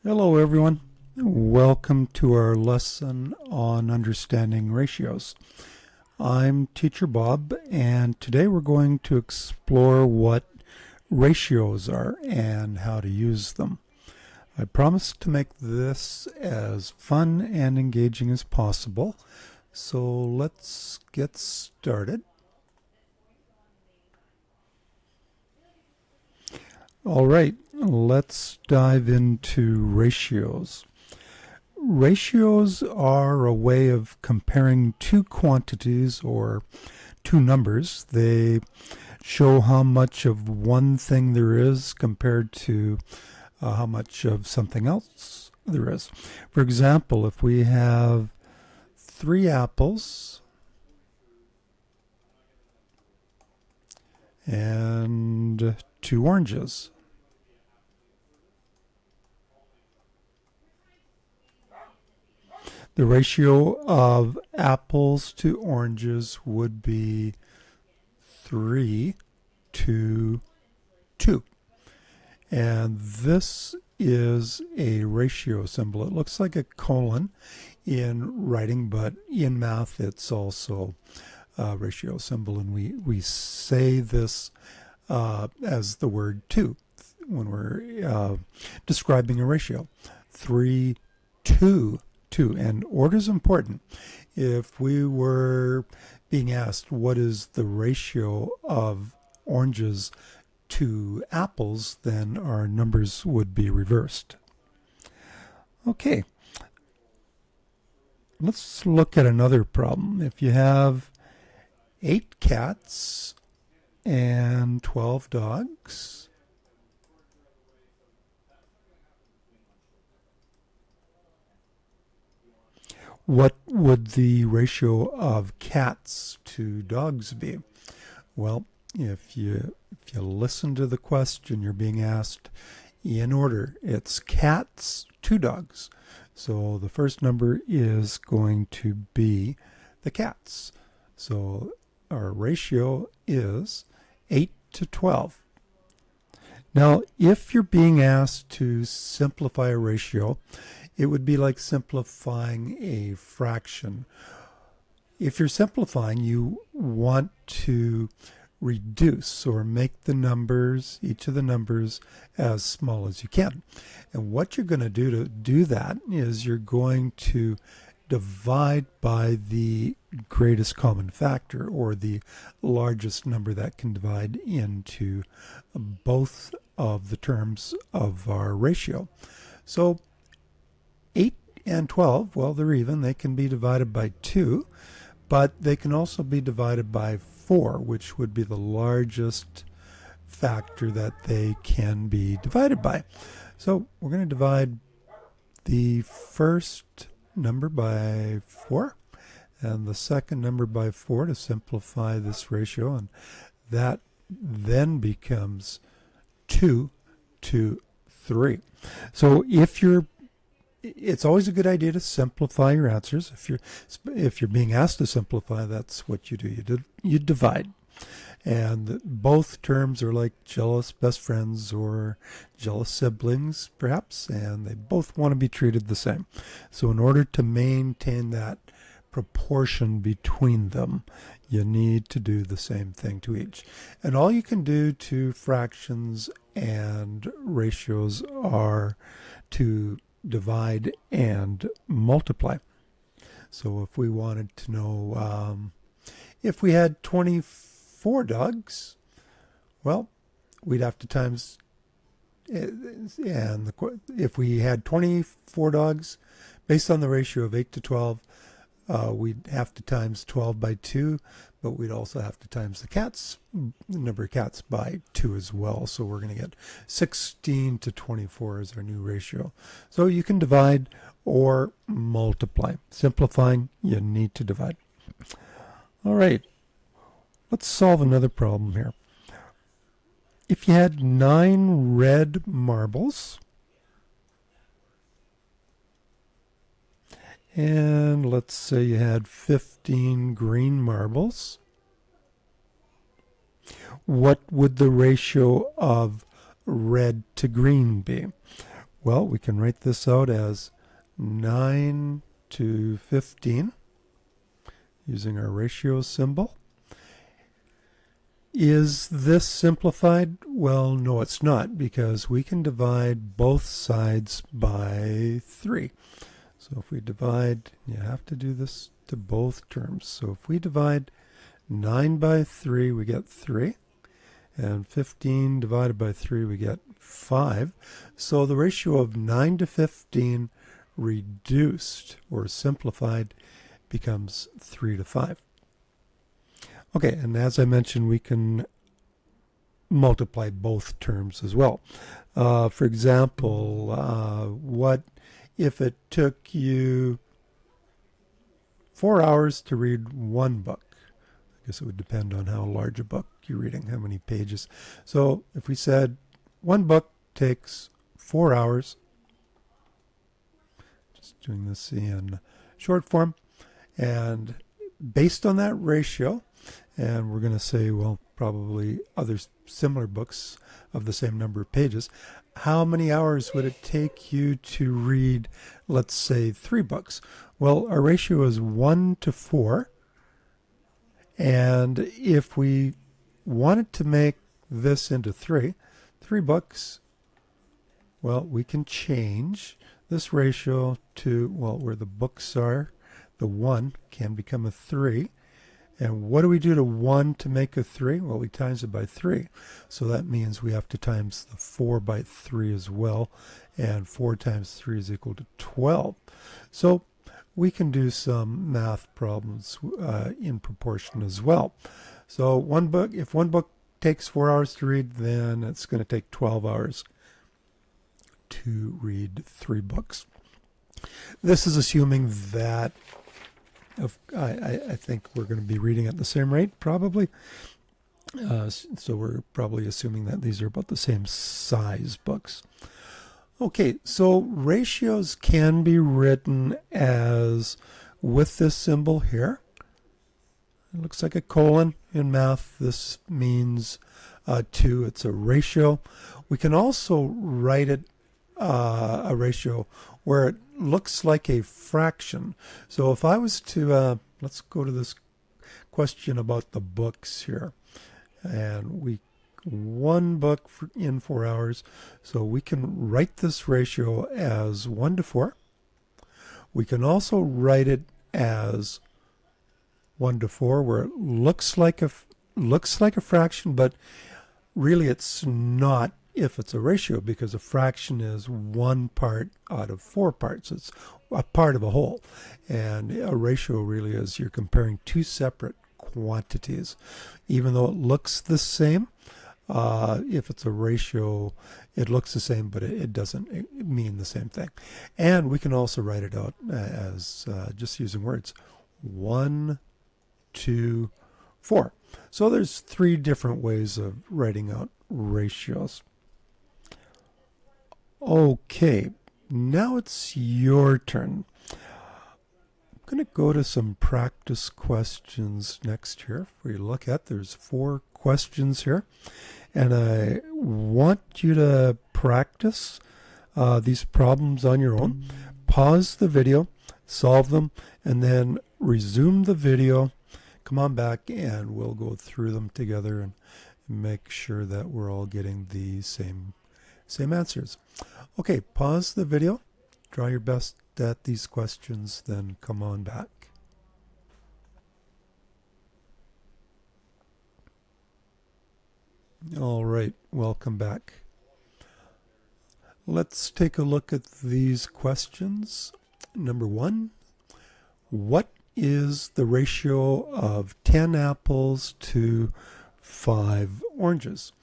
Hello everyone. Welcome to our lesson on understanding ratios. I'm Teacher Bob, and today we're going to explore what ratios are and how to use them. I promise to make this as fun and engaging as possible, so let's get started. All right, let's dive into ratios. Ratios are a way of comparing two quantities or two numbers. They show how much of one thing there is compared to how much of something else there is. For example, if we have 3 apples and 2 oranges, the ratio of apples to oranges would be 3 to 2. And this is a ratio symbol. It looks like a colon in writing, but in math it's also a ratio symbol. And we say this as the word 2 when we're describing a ratio. 3 to 2. And order is important. If we were being asked what is the ratio of oranges to apples, then our numbers would be reversed. Okay, let's look at another problem. If you have 8 cats and 12 dogs, what would the ratio of cats to dogs be? Well, if you listen to the question, you're being asked in order. It's cats to dogs. So the first number is going to be the cats. So our ratio is 8 to 12. Now, if you're being asked to simplify a ratio, it would be like simplifying a fraction. If you're simplifying, you want to reduce or make the numbers, each of the numbers, as small as you can. And what you're going to do that is you're going to divide by the greatest common factor, or the largest number that can divide into both of the terms of our ratio. So 8 and 12, well, they're even. They can be divided by 2, but they can also be divided by 4, which would be the largest factor that they can be divided by. So we're going to divide the first number by 4 and the second number by 4 to simplify this ratio, and that then becomes 2 to 3. So it's always a good idea to simplify your answers. If you're being asked to simplify, that's what you do. You divide. And both terms are like jealous best friends or jealous siblings, perhaps, and they both want to be treated the same. So in order to maintain that proportion between them, you need to do the same thing to each. And all you can do to fractions and ratios are to divide and multiply. So if we wanted to know if we had 24 dogs, well, we'd have to times, and if we had 24 dogs, based on the ratio of 8 to 12, we'd have to times 12 by 2, but we'd also have to times the number of cats by 2 as well. So we're going to get 16 to 24 as our new ratio. So you can divide or multiply. Simplifying, you need to divide. All right, let's solve another problem here. If you had 9 red marbles and let's say you had 15 green marbles, what would the ratio of red to green be? Well, we can write this out as 9 to 15 using our ratio symbol. Is this simplified? Well, no, it's not, because we can divide both sides by 3. So if we divide, you have to do this to both terms. So if we divide 9 by 3, we get 3. And 15 divided by 3, we get 5. So the ratio of 9 to 15 reduced or simplified becomes 3 to 5. Okay, and as I mentioned, we can multiply both terms as well. For example, what if it took you 4 hours to read one book? I guess it would depend on how large a book you're reading, how many pages. So if we said one book takes 4 hours, just doing this in short form, and based on that ratio, and we're going to say, well, probably other similar books of the same number of pages, how many hours would it take you to read, let's say, 3 books? Well, our ratio is 1 to 4. And if we wanted to make this into 3 books, well, we can change this ratio to, well, where the books are, the 1 can become a 3. And what do we do to 1 to make a 3? Well, we times it by 3. So that means we have to times the 4 by 3 as well. And 4 times 3 is equal to 12. So we can do some math problems in proportion as well. So if one book takes 4 hours to read, then it's going to take 12 hours to read 3 books. This is assuming that I think we're going to be reading at the same rate, probably. So we're probably assuming that these are about the same size books. Okay, so ratios can be written as with this symbol here. It looks like a colon in math. This means 2. It's a ratio. We can also write it a ratio where it looks like a fraction. So if I was to, let's go to this question about the books here. And one book in 4 hours. So we can write this ratio as 1 to 4. We can also write it as 1 to 4, where it looks like a fraction, but really it's not if it's a ratio, because a fraction is 1 part out of 4 parts. It's a part of a whole. And a ratio really is you're comparing 2 separate quantities. Even though it looks the same, if it's a ratio, it looks the same, but it doesn't mean the same thing. And we can also write it out as just using words. 1, 2, 4. So there's 3 different ways of writing out ratios. Okay, now it's your turn. I'm going to go to some practice questions next here for you to look at. There's 4 questions here, and I want you to practice these problems on your own. Pause the video, solve them, and then resume the video. Come on back and we'll go through them together and make sure that we're all getting the same answers. Okay, pause the video, try your best at these questions, then come on back. All right, welcome back. Let's take a look at these questions. Number 1, what is the ratio of 10 apples to 5 oranges?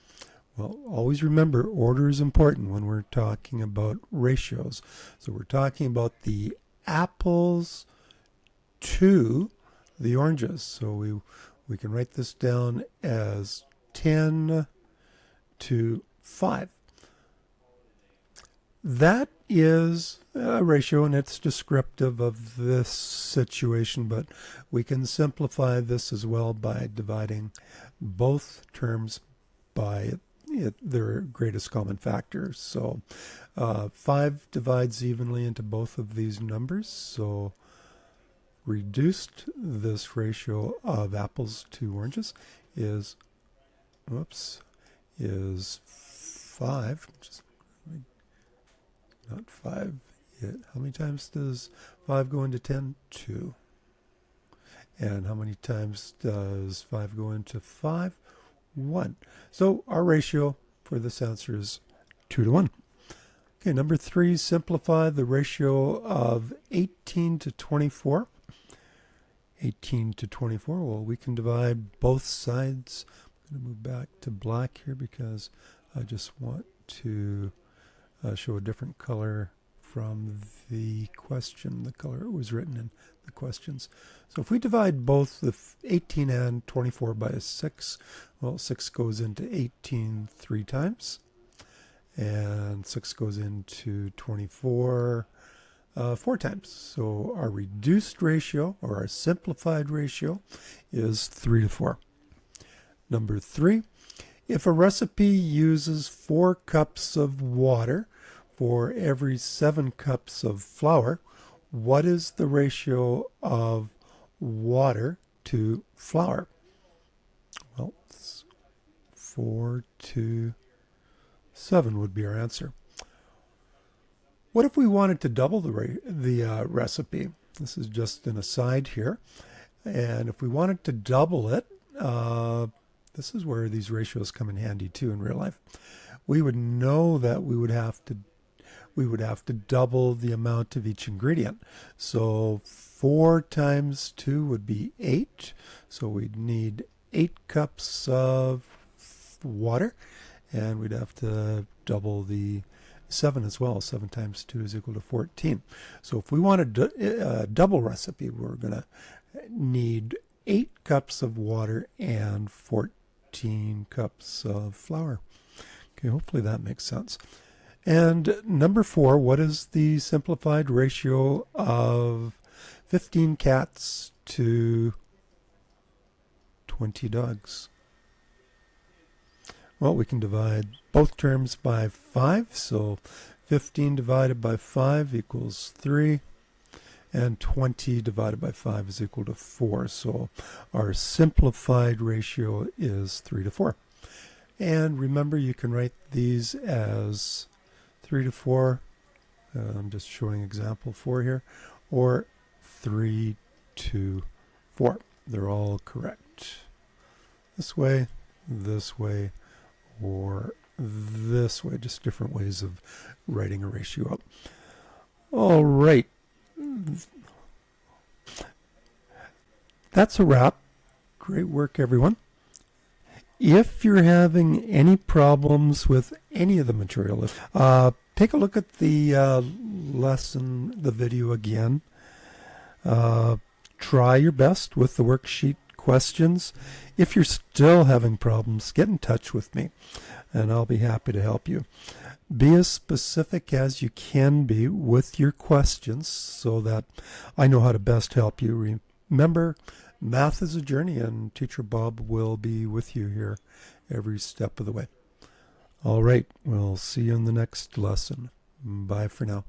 Well, always remember, order is important when we're talking about ratios. So we're talking about the apples to the oranges. So we can write this down as 10 to 5. That is a ratio, and it's descriptive of this situation, but we can simplify this as well by dividing both terms by their greatest common factor. So 5 divides evenly into both of these numbers. So reduced this ratio of apples to oranges is, is 5. Just not 5. How many times does 5 go into 10? 2. And how many times does 5 go into 5? 1. So our ratio for this answer is 2 to 1. Okay, number 3, simplify the ratio of 18 to 24. 18 to 24, well, we can divide both sides. I'm going to move back to black here because I just want to show a different color from the question, the color it was written in the questions. So if we divide both the 18 and 24 by a 6, well, 6 goes into 18 3 times, and 6 goes into 24 4 times. So our reduced ratio, or our simplified ratio, is 3 to 4. Number 3, if a recipe uses 4 cups of water for every 7 cups of flour, what is the ratio of water to flour? Well, 4 to 7 would be our answer. What if we wanted to double the recipe? This is just an aside here. And if we wanted to double it, this is where these ratios come in handy too in real life. We would know that we would have to double the amount of each ingredient. So 4 times 2 would be 8. So we'd need 8 cups of water, and we'd have to double the 7 as well. 7 times 2 is equal to 14. So if we want a double recipe, we're going to need 8 cups of water and 14 cups of flour. Okay, hopefully that makes sense. And number 4, what is the simplified ratio of 15 cats to 20 dogs? Well, we can divide both terms by 5. So 15 divided by 5 equals 3. And 20 divided by 5 is equal to 4. So our simplified ratio is 3 to 4. And remember, you can write these as 3 to 4. I'm just showing example 4 here. Or 3 to 4. They're all correct. This way, or this way. Just different ways of writing a ratio up. All right. That's a wrap. Great work, everyone. If you're having any problems with any of the material, take a look at the lesson, the video again. Try your best with the worksheet questions. If you're still having problems, get in touch with me, and I'll be happy to help you. Be as specific as you can be with your questions so that I know how to best help you. Remember, math is a journey, and Teacher Bob will be with you here every step of the way. All right, we'll see you in the next lesson. Bye for now.